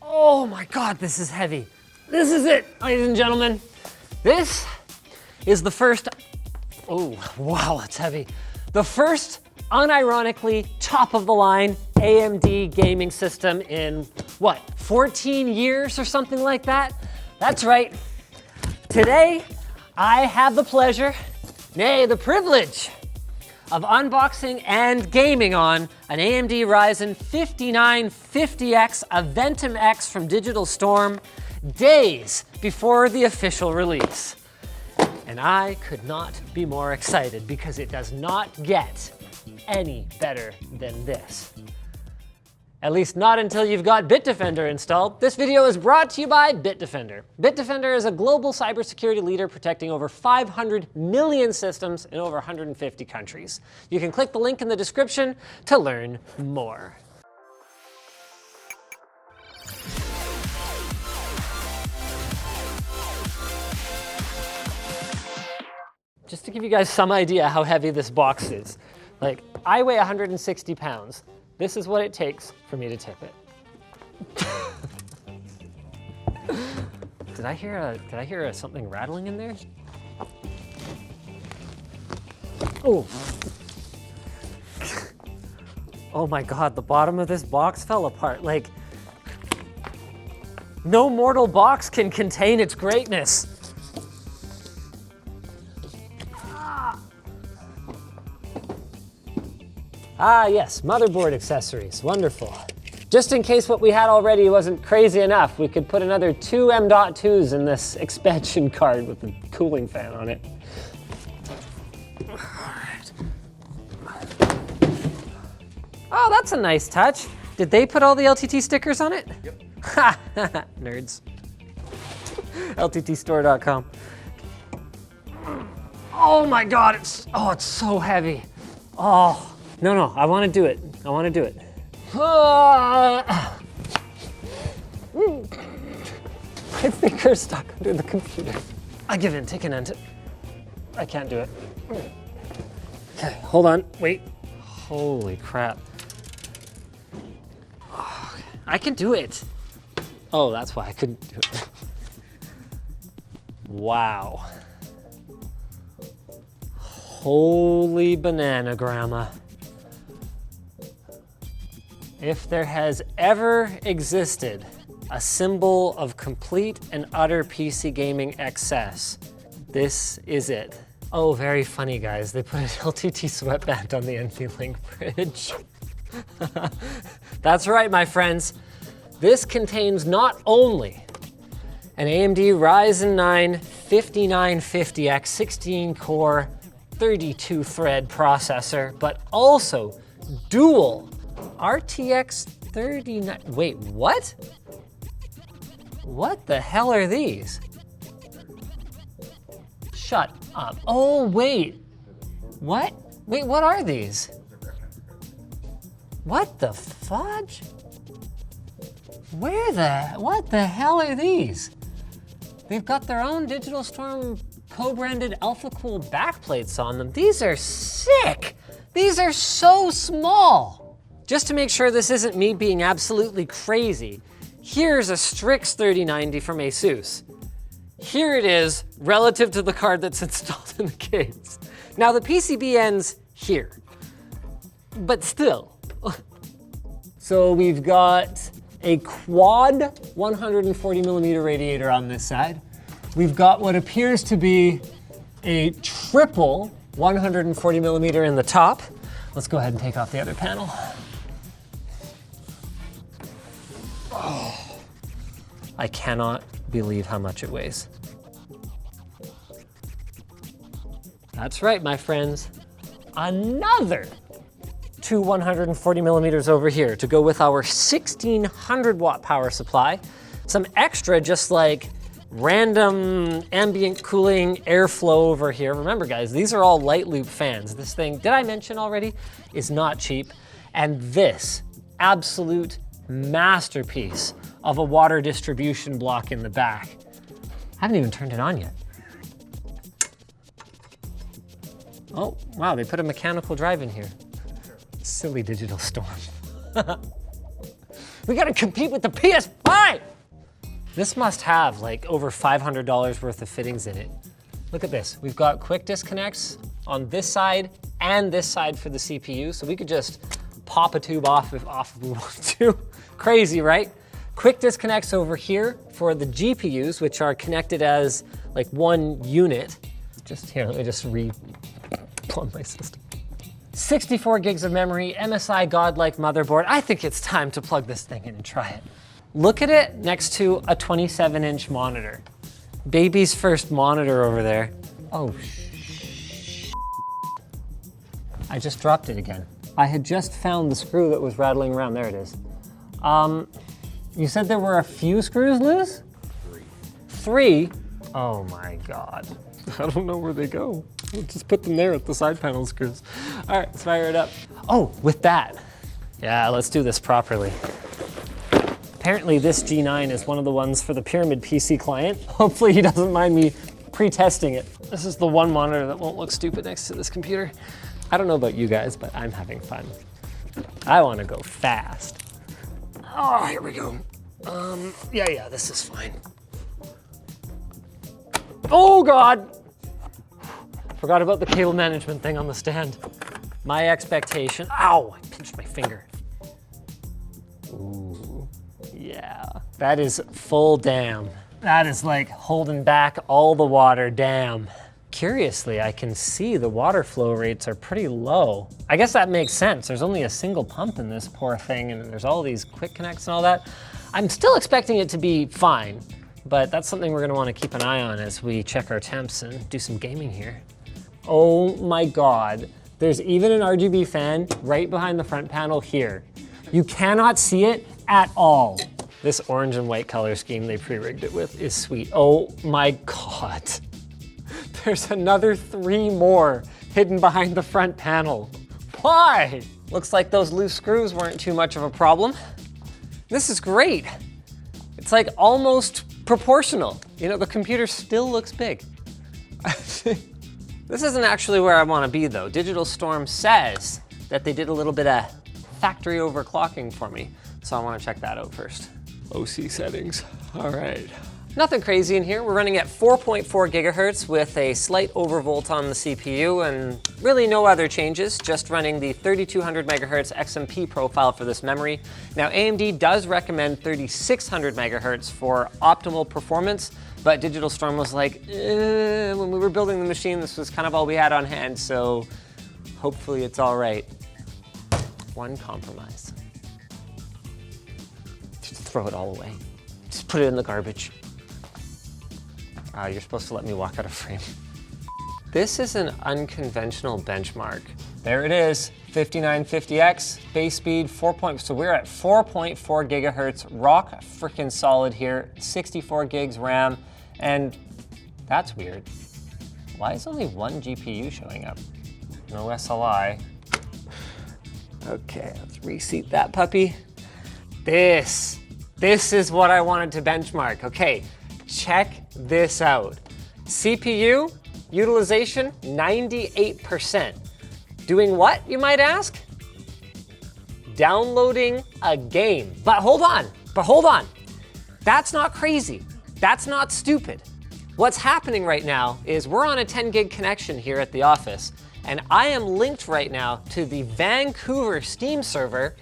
Oh my God, this is heavy. This is it, ladies and gentlemen. This is the first, oh, wow, it's heavy. The first, unironically, top of the line AMD gaming system in, what, 14 years or something like that? That's right. Today, I have the pleasure, nay, the privilege, of unboxing and gaming on an AMD Ryzen 5950X Aventum X from Digital Storm days before the official release. And I could not be more excited because it does not get any better than this. At least not until you've got Bitdefender installed. This video is brought to you by Bitdefender. Bitdefender is a global cybersecurity leader protecting over 500 million systems in over 150 countries. You can click the link in the description to learn more. Just to give you guys some idea how heavy this box is. Like, I weigh 160 pounds. This is what it takes for me to tip it. Did I hear something rattling in there? Oh. Oh my God, the bottom of this box fell apart. Like, no mortal box can contain its greatness. Ah yes, motherboard accessories, wonderful. Just in case what we had already wasn't crazy enough, we could put another 2 M.2s in this expansion card with a cooling fan on it. All right. Oh, that's a nice touch. Did they put all the LTT stickers on it? Yep. Ha, nerds. LTTstore.com. Oh my God, it's so heavy. Oh. No, I want to do it. I want to do it. My finger's stuck under the computer. I give in, take an end. I can't do it. Okay, hold on, wait. Holy crap. Oh, I can do it. Oh, that's why I couldn't do it. Wow. Holy banana grandma. If there has ever existed a symbol of complete and utter PC gaming excess, this is it. Oh, very funny, guys. They put an LTT sweatband on the NVLink bridge. That's right, my friends. This contains not only an AMD Ryzen 9 5950X 16-core 32-thread processor, but also dual RTX 39, wait, what? What the hell are these? Shut up. Oh, wait. What? Wait, what are these? What the fudge? What the hell are these? They've got their own Digital Storm co-branded Alpha Cool backplates on them. These are sick. These are so small. Just to make sure this isn't me being absolutely crazy, here's a Strix 3090 from ASUS. Here it is relative to the card that's installed in the case. Now the PCB ends here, but still. So we've got a quad 140 millimeter radiator on this side. We've got what appears to be a triple 140 millimeter in the top. Let's go ahead and take off the other panel. Oh, I cannot believe how much it weighs. That's right, my friends. Another two 140 millimeters over here to go with our 1600 watt power supply. Some extra, just like random ambient cooling airflow over here. Remember guys, these are all light loop fans. This thing, did I mention already, is not cheap. And this absolute masterpiece of a water distribution block in the back. I haven't even turned it on yet. Oh, wow, they put a mechanical drive in here. Silly Digital Storm. We gotta compete with the PS5. This must have like over $500 worth of fittings in it. Look at this. We've got quick disconnects on this side and this side for the CPU, so we could just pop a tube off if we want to. Crazy, right? Quick disconnects over here for the GPUs, which are connected as like one unit. Just here, let me just re-plumb my system. 64 gigs of memory, MSI godlike motherboard. I think it's time to plug this thing in and try it. Look at it next to a 27-inch monitor. Baby's first monitor over there. Oh, I just dropped it again. I had just found the screw that was rattling around. There it is. You said there were a few screws loose? 3? Oh my God. I don't know where they go. We'll just put them there at the side panel screws. All right, let's fire it up. Oh, with that. Yeah, let's do this properly. Apparently this G9 is one of the ones for the Pyramid PC client. Hopefully he doesn't mind me pre-testing it. This is the one monitor that won't look stupid next to this computer. I don't know about you guys, but I'm having fun. I want to go fast. Oh, here we go. Yeah, this is fine. Oh God! Forgot about the cable management thing on the stand. My expectation, ow, I pinched my finger. Ooh, yeah. That is full dam. That is like holding back all the water, damn. Curiously, I can see the water flow rates are pretty low. I guess that makes sense. There's only a single pump in this poor thing and there's all these quick connects and all that. I'm still expecting it to be fine, but that's something we're gonna wanna keep an eye on as we check our temps and do some gaming here. Oh my God. There's even an RGB fan right behind the front panel here. You cannot see it at all. This orange and white color scheme they pre-rigged it with is sweet. Oh my God. There's another 3 more hidden behind the front panel. Why? Looks like those loose screws weren't too much of a problem. This is great. It's like almost proportional. You know, the computer still looks big. This isn't actually where I want to be though. Digital Storm says that they did a little bit of factory overclocking for me. So I want to check that out first. OC settings, all right. Nothing crazy in here. We're running at 4.4 gigahertz with a slight overvolt on the CPU and really no other changes, just running the 3200 megahertz XMP profile for this memory. Now AMD does recommend 3600 megahertz for optimal performance, but Digital Storm was like, when we were building the machine, this was kind of all we had on hand, so hopefully it's all right. One compromise. Just throw it all away. Just put it in the garbage. You're supposed to let me walk out of frame. This is an unconventional benchmark. There it is, 5950X, base speed, so we're at 4.4 gigahertz, rock frickin' solid here, 64 gigs RAM, and that's weird. Why is only one GPU showing up? No SLI. Okay, let's reseat that puppy. This is what I wanted to benchmark. Okay, check this out. CPU utilization, 98%. Doing what, you might ask? Downloading a game. But hold on. That's not crazy. That's not stupid. What's happening right now is we're on a 10 gig connection here at the office, and I am linked right now to the Vancouver Steam server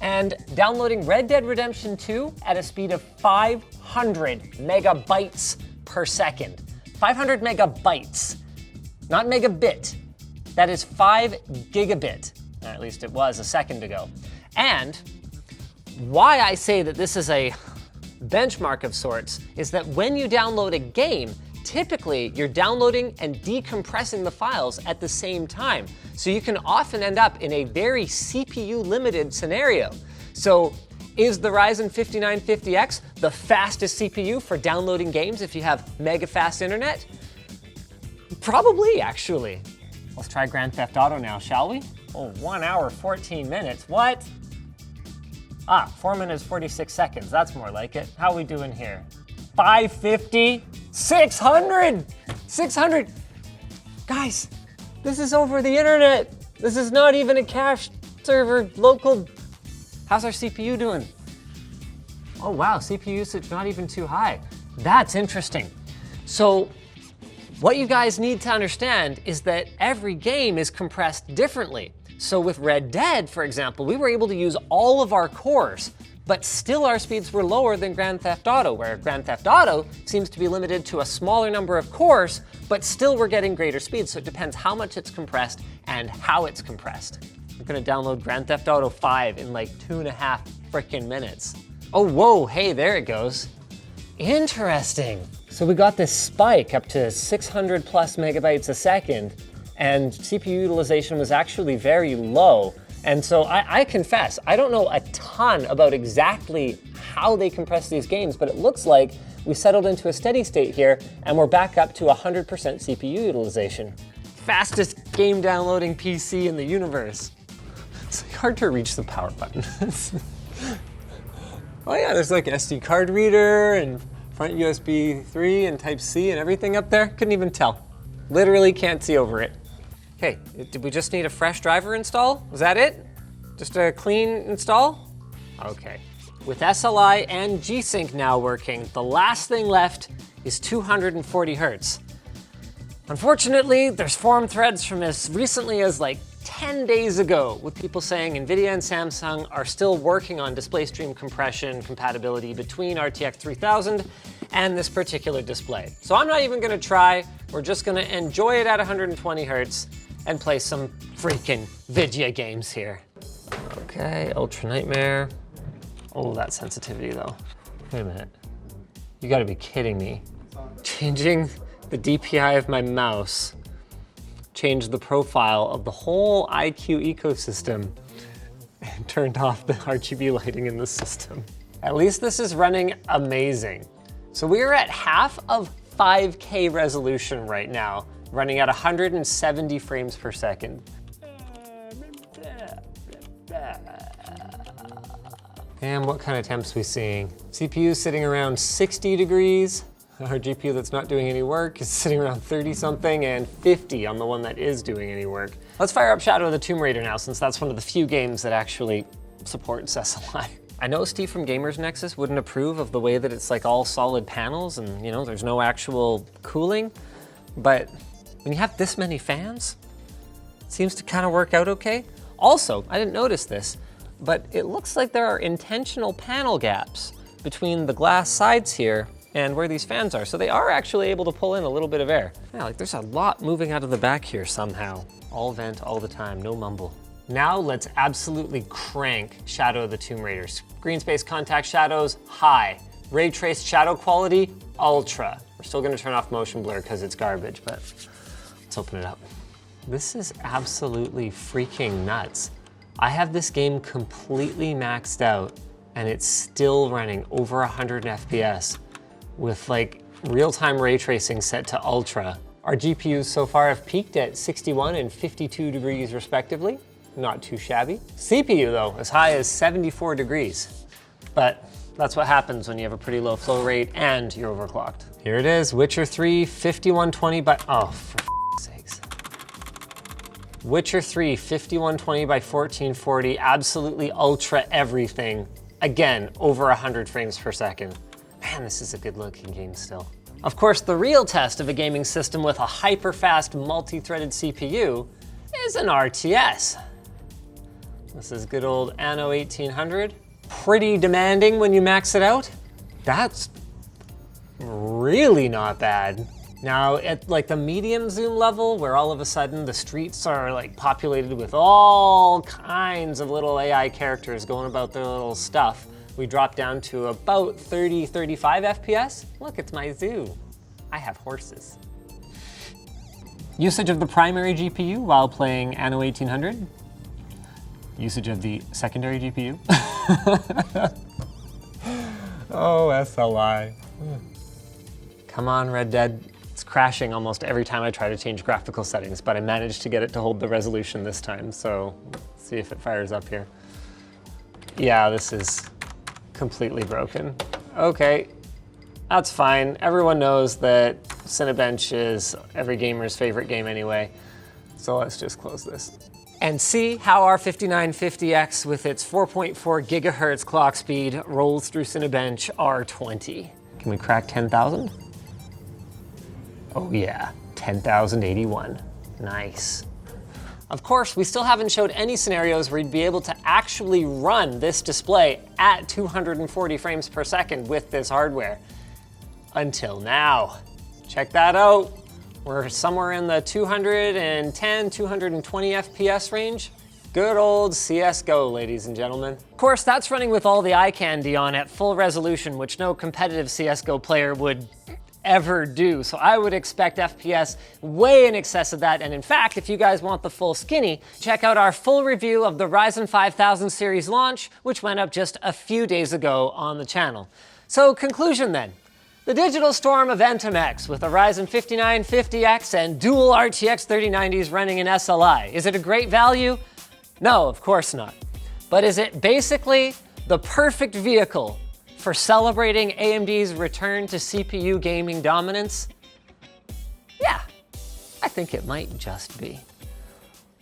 and downloading Red Dead Redemption 2 at a speed of 500 megabytes per second. 500 megabytes, not megabit. That is 5 gigabit, or at least it was a second ago. And why I say that this is a benchmark of sorts is that when you download a game, typically you're downloading and decompressing the files at the same time. So you can often end up in a very CPU limited scenario. So is the Ryzen 5950X the fastest CPU for downloading games if you have mega fast internet? Probably, actually. Let's try Grand Theft Auto now, shall we? Oh, 1 hour, 14 minutes, what? 4 minutes, 46 seconds, that's more like it. How we doing here? 550, 600, 600. Guys, this is over the internet. This is not even a cache server local. How's our CPU doing? Oh wow, CPU usage not even too high. That's interesting. So what you guys need to understand is that every game is compressed differently. So with Red Dead, for example, we were able to use all of our cores, but still our speeds were lower than Grand Theft Auto, where Grand Theft Auto seems to be limited to a smaller number of cores, but still we're getting greater speeds. So it depends how much it's compressed and how it's compressed. I'm gonna download Grand Theft Auto 5 in like 2.5 frickin' minutes. Oh, whoa, hey, there it goes. Interesting. So we got this spike up to 600 plus megabytes a second, and CPU utilization was actually very low. And so I confess, I don't know a ton about exactly how they compress these games, but it looks like we settled into a steady state here and we're back up to 100% CPU utilization. Fastest game downloading PC in the universe. It's hard to reach the power button. Oh yeah, there's like SD card reader and front USB 3 and Type-C and everything up there. Couldn't even tell. Literally can't see over it. Okay, did we just need a fresh driver install? Was that it? Just a clean install? Okay. With SLI and G-Sync now working, the last thing left is 240 Hertz. Unfortunately, there's forum threads from as recently as like 10 days ago with people saying NVIDIA and Samsung are still working on display stream compression compatibility between RTX 3000 and this particular display. So I'm not even gonna try, we're just gonna enjoy it at 120 Hertz and play some freaking video games here. Okay, Ultra Nightmare. Oh, that sensitivity though. Wait a minute. You gotta be kidding me. Changing the DPI of my mouse changed the profile of the whole IQ ecosystem and turned off the RGB lighting in the system. At least this is running amazing. So we are at half of 5K resolution right now, running at 170 frames per second. And what kind of temps we seeing? CPU sitting around 60 degrees. Our GPU that's not doing any work is sitting around 30 something and 50 on the one that is doing any work. Let's fire up Shadow of the Tomb Raider now, since that's one of the few games that actually supports SLI. I know Steve from Gamers Nexus wouldn't approve of the way that it's like all solid panels and there's no actual cooling, but when you have this many fans, it seems to kind of work out okay. Also, I didn't notice this, but it looks like there are intentional panel gaps between the glass sides here and where these fans are. So they are actually able to pull in a little bit of air. Yeah, like there's a lot moving out of the back here somehow. All vent all the time, no mumble. Now let's absolutely crank Shadow of the Tomb Raider. Screen space contact shadows, high. Ray traced shadow quality, ultra. We're still gonna turn off motion blur because it's garbage, but let's open it up. This is absolutely freaking nuts. I have this game completely maxed out and it's still running over 100 FPS with like real-time ray tracing set to ultra. Our GPUs so far have peaked at 61 and 52 degrees respectively. Not too shabby. CPU though, as high as 74 degrees. But that's what happens when you have a pretty low flow rate and you're overclocked. Here it is, Witcher 3 5120 by, oh, for sakes. Witcher 3 5120 by 1440, absolutely ultra everything. Again, over 100 frames per second. Man, this is a good looking game still. Of course, the real test of a gaming system with a hyper-fast multi-threaded CPU is an RTS. This is good old Anno 1800. Pretty demanding when you max it out. That's really not bad. Now at like the medium zoom level, where all of a sudden the streets are like populated with all kinds of little AI characters going about their little stuff, we drop down to about 30, 35 FPS. Look, it's my zoo. I have horses. Usage of the primary GPU while playing Anno 1800. Usage of the secondary GPU. Oh, SLI. Come on, Red Dead. It's crashing almost every time I try to change graphical settings, but I managed to get it to hold the resolution this time, so let's see if it fires up here. Yeah, this is completely broken. Okay, that's fine. Everyone knows that Cinebench is every gamer's favorite game anyway, so let's just close this. and see how our 5950X with its 4.4 gigahertz clock speed rolls through Cinebench R20. Can we crack 10,000? Oh yeah, 10,081. Nice. Of course, we still haven't showed any scenarios where you'd be able to actually run this display at 240 frames per second with this hardware. Until now. Check that out. We're somewhere in the 210, 220 FPS range. Good old CSGO, ladies and gentlemen. Of course, that's running with all the eye candy on at full resolution, which no competitive CSGO player would ever do. So I would expect FPS way in excess of that. And in fact, if you guys want the full skinny, check out our full review of the Ryzen 5000 series launch, which went up just a few days ago on the channel. So conclusion then. The Digital Storm of X with a Ryzen 5950X and dual RTX 3090s running in SLI. Is it a great value? No, of course not. But is it basically the perfect vehicle for celebrating AMD's return to CPU gaming dominance? Yeah, I think it might just be.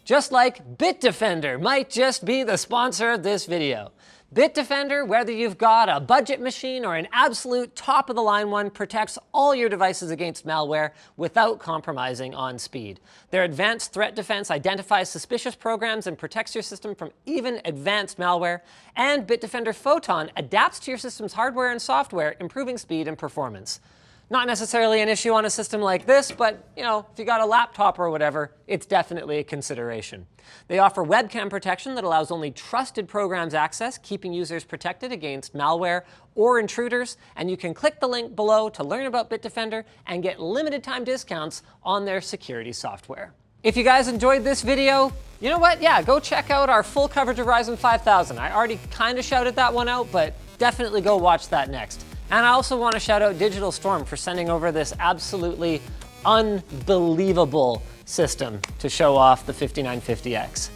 Just like Bitdefender might just be the sponsor of this video. Bitdefender, whether you've got a budget machine or an absolute top-of-the-line one, protects all your devices against malware without compromising on speed. Their advanced threat defense identifies suspicious programs and protects your system from even advanced malware. And Bitdefender Photon adapts to your system's hardware and software, improving speed and performance. Not necessarily an issue on a system like this, but you know, if you got a laptop or whatever, it's definitely a consideration. They offer webcam protection that allows only trusted programs access, keeping users protected against malware or intruders, and you can click the link below to learn about Bitdefender and get limited time discounts on their security software. If you guys enjoyed this video, you know what? Yeah, go check out our full coverage of Ryzen 5000. I already kind of shouted that one out, but definitely go watch that next. And I also want to shout out Digital Storm for sending over this absolutely unbelievable system to show off the 5950X.